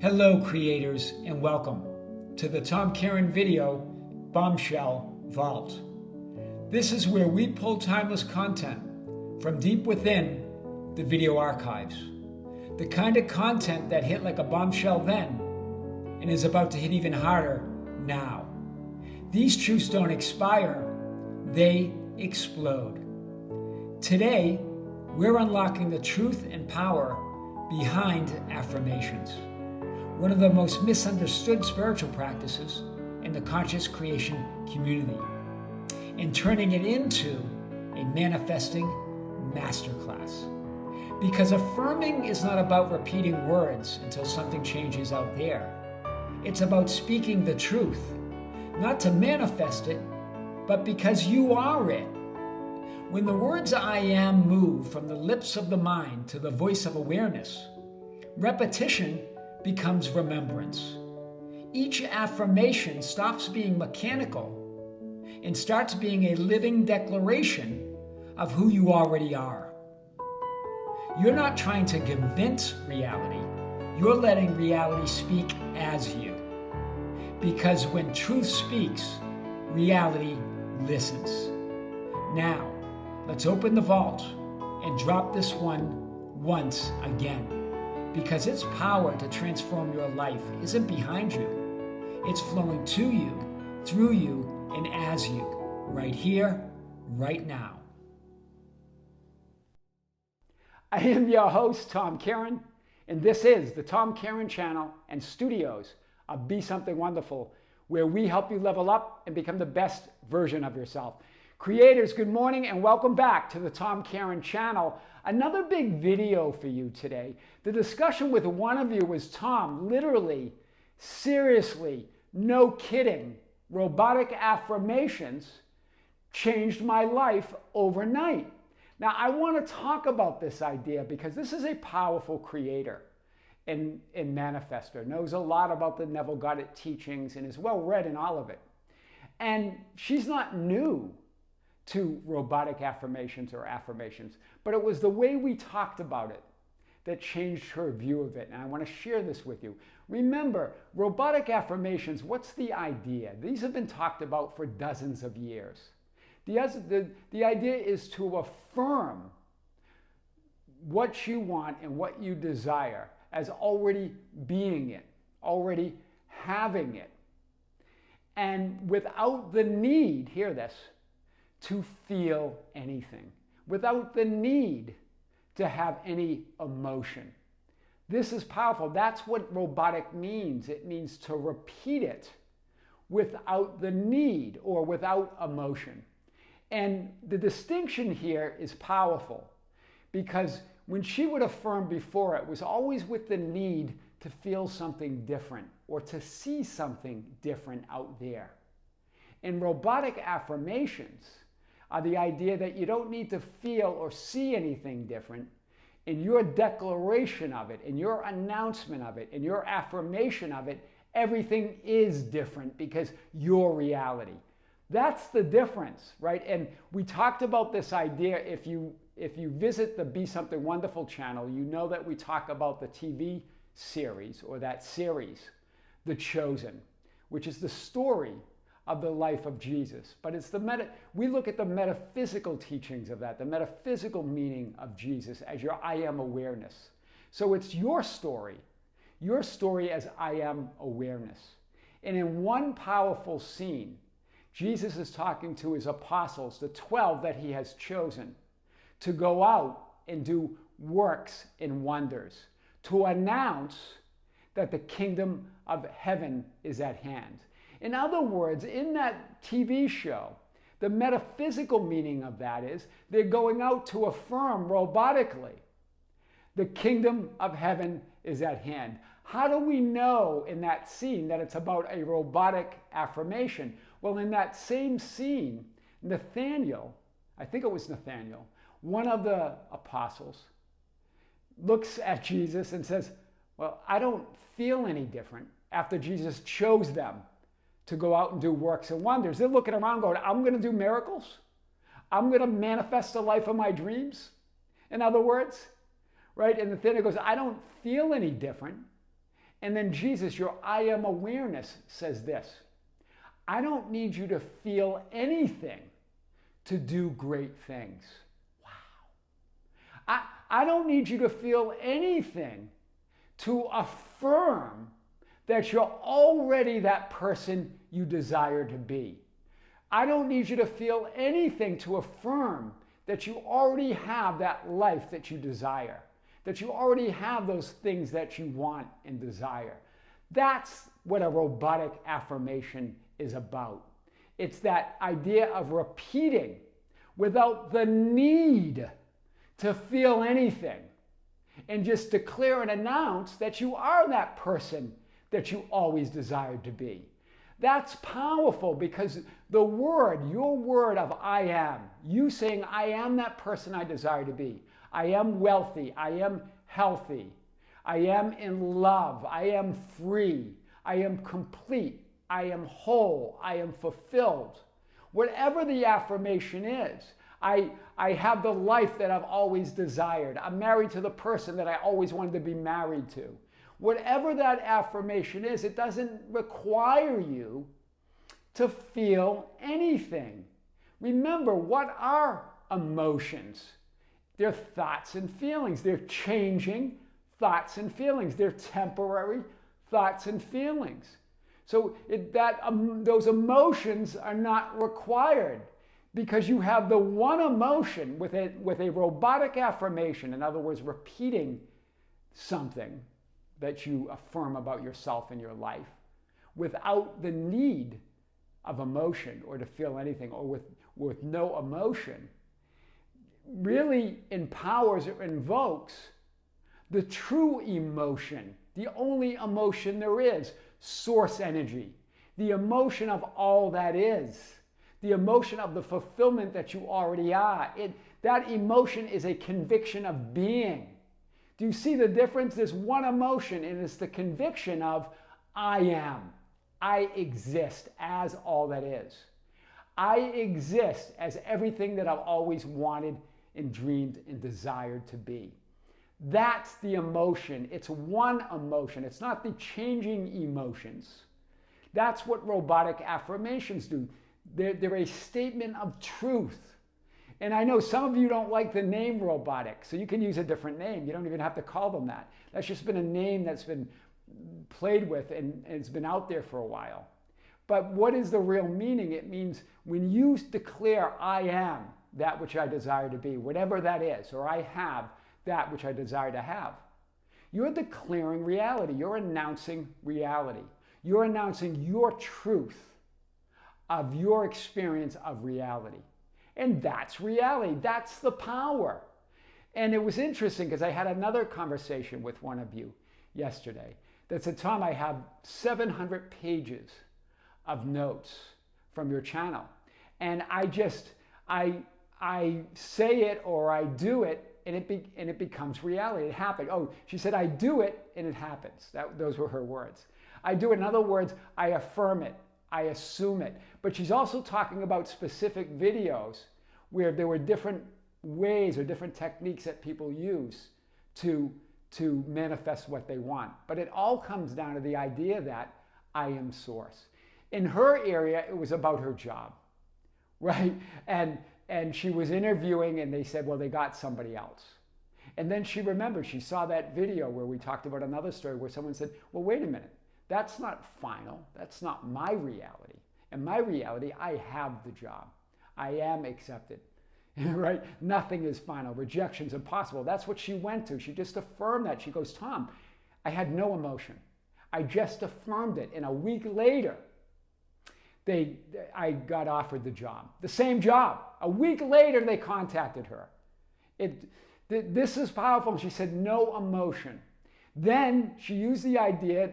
Hello creators and welcome to the Tom Kearin video Bombshell Vault. This is where we pull timeless content from deep within the video archives. The kind of content that hit like a bombshell then and is about to hit even harder now. These truths don't expire, they explode. Today, we're unlocking the truth and power behind affirmations, one of the most misunderstood spiritual practices in the conscious creation community, and turning it into a manifesting masterclass. Because affirming is not about repeating words until something changes out there. It's about speaking the truth, not to manifest it, but because you are it. When the words I am move from the lips of the mind to the voice of awareness, repetition becomes remembrance. Each affirmation stops being mechanical and starts being a living declaration of who you already are. You're not trying to convince reality, you're letting reality speak as you. Because when truth speaks, reality listens. Now, let's open the vault and drop this one once again. Because its power to transform your life isn't behind you. It's flowing to you, through you, and as you, right here, right now. I am your host, Tom Kearin, and this is the Tom Kearin channel and studios of Be Something Wonderful, where we help you level up and become the best version of yourself. Creators, good morning and welcome back to the Tom Kearin channel. Another big video for you today. The discussion with one of you was, Tom, literally, seriously, no kidding, robotic affirmations changed my life overnight. Now, I want to talk about this idea because this is a powerful creator and manifester, knows a lot about the Neville Goddard teachings and is well read in all of it. And she's not new to robotic affirmations or affirmations, but it was the way we talked about it that changed her view of it. And I want to share this with you. Remember, robotic affirmations, what's the idea? These have been talked about for dozens of years. The idea is to affirm what you want and what you desire as already being it, already having it. And without the need, hear this, to feel anything, without the need to have any emotion. This is powerful. That's what robotic means. It means to repeat it without the need or without emotion. And the distinction here is powerful because when she would affirm before, it was always with the need to feel something different or to see something different out there. In robotic affirmations, are the idea that you don't need to feel or see anything different. In your declaration of it, in your announcement of it, in your affirmation of it, everything is different because your reality. That's the difference, right? And we talked about this idea. If you visit the Be Something Wonderful channel, you know that we talk about the TV series or that series, The Chosen, which is the story of the life of Jesus. But it's we look at the metaphysical teachings of that, the metaphysical meaning of Jesus as your I am awareness. So it's your story as I am awareness. And in one powerful scene, Jesus is talking to his apostles, the 12 that he has chosen, to go out and do works and wonders, to announce that the kingdom of heaven is at hand. In other words, in that TV show, the metaphysical meaning of that is they're going out to affirm robotically, the kingdom of heaven is at hand. How do we know in that scene that it's about a robotic affirmation? Well, in that same scene, Nathaniel, I think it was Nathaniel, one of the apostles, looks at Jesus and says, well, I don't feel any different after Jesus chose them to go out and do works and wonders. They're looking around going, I'm going to do miracles? I'm going to manifest the life of my dreams? In other words, right? And Nathaniel goes, I don't feel any different. And then Jesus, your I am awareness, says this: I don't need you to feel anything to do great things. Wow. I don't need you to feel anything to affirm that you're already that person you desire to be. I don't need you to feel anything to affirm that you already have that life that you desire, that you already have those things that you want and desire. That's what a robotic affirmation is about. It's that idea of repeating without the need to feel anything, and just declare and announce that you are that person that you always desired to be. That's powerful, because the word, your word of I am, you saying I am that person I desire to be. I am wealthy. I am healthy. I am in love. I am free. I am complete. I am whole. I am fulfilled. Whatever the affirmation is, I have the life that I've always desired. I'm married to the person that I always wanted to be married to. Whatever that affirmation is, it doesn't require you to feel anything. Remember, what are emotions? They're thoughts and feelings. They're changing thoughts and feelings. They're temporary thoughts and feelings. So those emotions are not required, because you have the one emotion with a robotic affirmation, in other words, repeating something that you affirm about yourself and your life without the need of emotion or to feel anything, or with no emotion, really empowers or invokes the true emotion, the only emotion there is, source energy, the emotion of all that is, the emotion of the fulfillment that you already are. That emotion is a conviction of being. Do you see the difference? There's one emotion, and it's the conviction of I am. I exist as all that is. I exist as everything that I've always wanted and dreamed and desired to be. That's the emotion. It's one emotion. It's not the changing emotions. That's what robotic affirmations do. They're a statement of truth. And I know some of you don't like the name robotic, so you can use a different name. You don't even have to call them that. That's just been a name that's been played with, and it's been out there for a while. But what is the real meaning? It means when you declare, I am that which I desire to be, whatever that is, or I have that which I desire to have, you're declaring reality. You're announcing reality. You're announcing your truth of your experience of reality. And that's reality. That's the power. And it was interesting, because I had another conversation with one of you yesterday that said, Tom, I have 700 pages of notes from your channel. And I say it or I do it, and it becomes reality. It happened. Oh, she said, I do it and it happens. Those were her words. I do it. In other words, I affirm it. I assume it. But she's also talking about specific videos where there were different ways or different techniques that people use to manifest what they want. But it all comes down to the idea that I am source. In her area, it was about her job, right? And she was interviewing, and they said, well, they got somebody else. And then she remembered, she saw that video where we talked about another story where someone said, well, wait a minute. That's not final. That's not my reality. In my reality, I have the job. I am accepted, right? Nothing is final. Rejection's impossible. That's what she went to. She just affirmed that. She goes, Tom, I had no emotion. I just affirmed it. And a week later, I got offered the job. The same job. A week later, they contacted her. This is powerful. She said, no emotion. Then she used the idea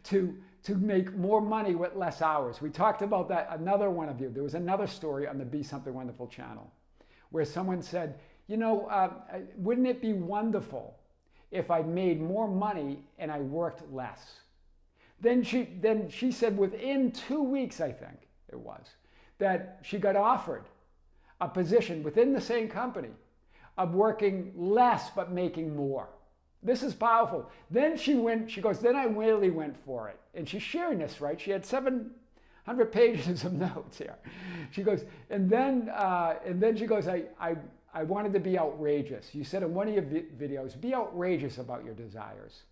to make more money with less hours. We talked about that, another one of you. There was another story on the Be Something Wonderful channel where someone said, wouldn't it be wonderful if I made more money and I worked less? Then she said within 2 weeks, I think it was, that she got offered a position within the same company of working less but making more. This is powerful. Then she goes, then I really went for it. And she's sharing this, right? She had 700 pages of notes here. She goes, and then she goes, I wanted to be outrageous. You said in one of your videos, be outrageous about your desires.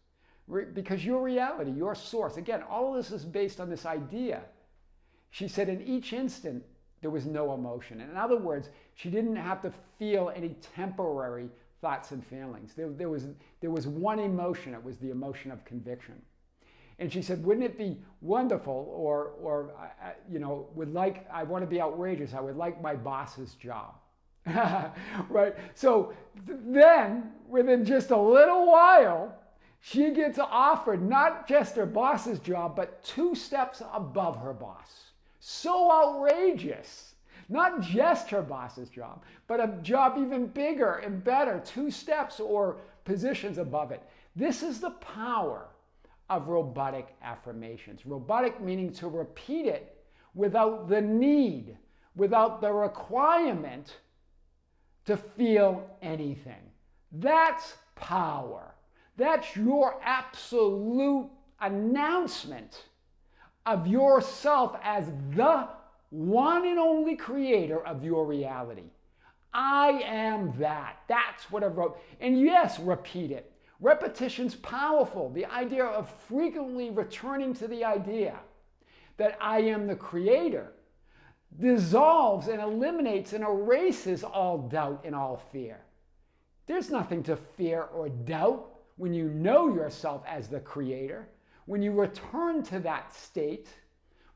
Because your reality, your source, again, all of this is based on this idea. She said in each instant, there was no emotion. In other words, she didn't have to feel any temporary thoughts and feelings. There was one emotion. It was the emotion of conviction. And she said, wouldn't it be wonderful, or you know, I want to be outrageous. I would like my boss's job. Right? So then, within just a little while, she gets offered not just her boss's job, but 2 steps above her boss. So outrageous. Not just her boss's job, but a job even bigger and better, 2 steps or positions above it. This is the power of robotic affirmations. Robotic meaning to repeat it without the need, without the requirement to feel anything. That's power. That's your absolute announcement of yourself as the one and only creator of your reality. I am that. That's what I wrote. And yes, repeat it. Repetition's powerful. The idea of frequently returning to the idea that I am the creator dissolves and eliminates and erases all doubt and all fear. There's nothing to fear or doubt when you know yourself as the creator, when you return to that state,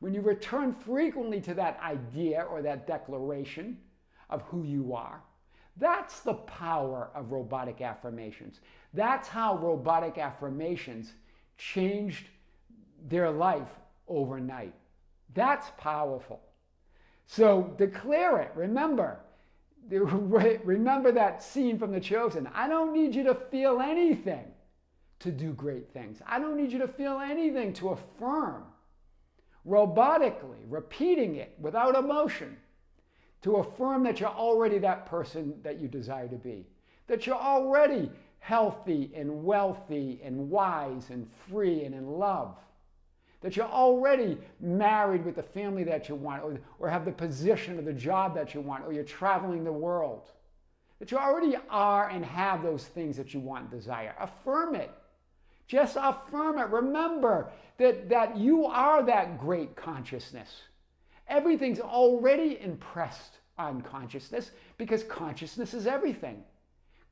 when you return frequently to that idea or that declaration of who you are. That's the power of robotic affirmations. That's how robotic affirmations changed their life overnight. That's powerful. So declare it. Remember that scene from The Chosen. I don't need you to feel anything to do great things. I don't need you to feel anything to affirm. Robotically, repeating it without emotion, to affirm that you're already that person that you desire to be, that you're already healthy and wealthy and wise and free and in love, that you're already married with the family that you want, or have the position or the job that you want, or you're traveling the world, that you already are and have those things that you want and desire. Affirm it. Just affirm it. Remember that you are that great consciousness. Everything's already impressed on consciousness because consciousness is everything.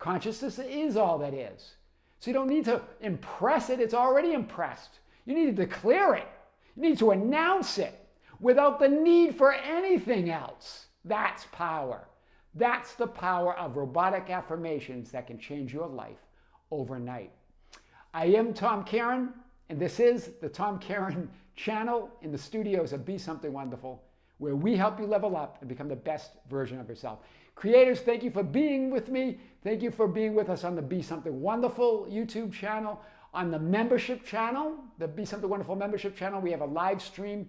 Consciousness is all that is. So you don't need to impress it. It's already impressed. You need to declare it. You need to announce it without the need for anything else. That's power. That's the power of robotic affirmations that can change your life overnight. I am Tom Kearin, and this is the Tom Kearin channel in the studios of Be Something Wonderful, where we help you level up and become the best version of yourself. Creators, thank you for being with me. Thank you for being with us on the Be Something Wonderful YouTube channel. On the membership channel, the Be Something Wonderful membership channel, we have a live stream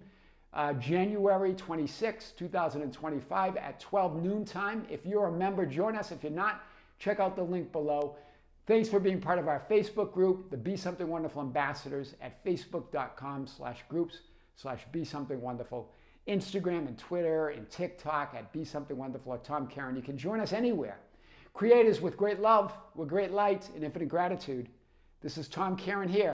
January 26, 2025 at 12 noon time. If you're a member, join us. If you're not, check out the link below. Thanks for being part of our Facebook group, the Be Something Wonderful Ambassadors, at facebook.com/groups/Be Something Wonderful. Instagram and Twitter and TikTok at Be Something Wonderful or Tom Kearin. You can join us anywhere. Creators, with great love, with great light and infinite gratitude, this is Tom Kearin here.